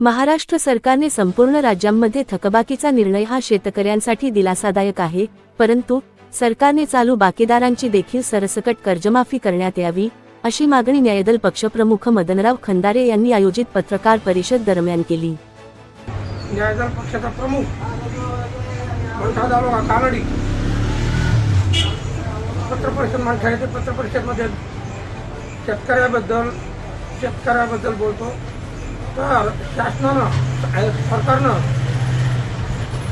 महाराष्ट्र सरकारने संपूर्ण राज्यांमध्ये थकबाकीचा निर्णय हा शेतकऱ्यांसाठी दिलासादायक आहे, परंतु सरकारने चालू बाकीदारांची देखील सरसकट कर्जमाफी करण्यात यावी, अशी मागणी न्यायदल पक्षप्रमुख मदनराव खंदारे यांनी आयोजित पत्रकार परिषद दरम्यान केली. न्यायदल पक्षाचा प्रमुख मंठा तालुका कानडी पत्रपरिषद मंठा येथे पत्रपरिषदमध्ये शेतकऱ्याबद्दल बोलतो. तर सरकारनं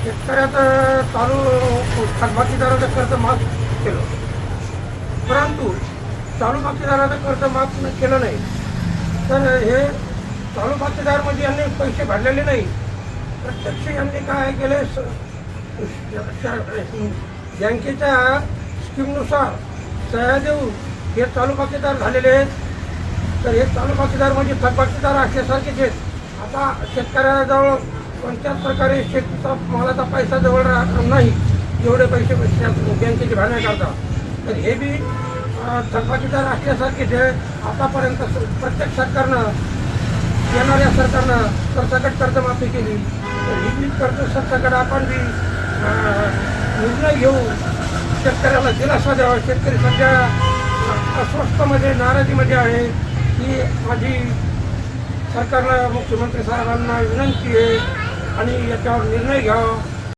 शेतकऱ्याचं चालू थकबाकीदाराचं कर्ज माफ केलं, परंतु चालू बाकीदाराचं कर्ज माफ केलं नाही. तर हे चालू बाकीदार म्हणजे यांनी पैसे भरलेले नाही, प्रत्यक्ष यांनी काय केले, बँकेच्या स्कीमनुसार सह्या देऊन हे चालू बाकीदार झालेले आहेत. तर हे चालू बाकीदार म्हणजे थकबाकीदार असल्यासारखेच आहेत. आता शेतकऱ्याजवळ कोणत्याच प्रकारे शेतीचा मालाचा पैसा जवळ नाही, जेवढे पैसे बँकेचे भरण्याकरता. तर हे बी थकबाकीदार असल्यासारखेच आहे. आतापर्यंत प्रत्येक सरकारनं, येणाऱ्या सरकारनं सरसकट कर्जमाफी केली. तर ही बी कर्ज सरसकट आपण बी निर्णय घेऊ, शेतकऱ्याला दिलासा द्यावा. शेतकरी सध्या अस्वस्थमध्ये, नाराजीमध्ये आहे. ही माझी सरकारला, मुख्यमंत्री साहेबांना विनंती आहे आणि याच्यावर निर्णय घ्यावा.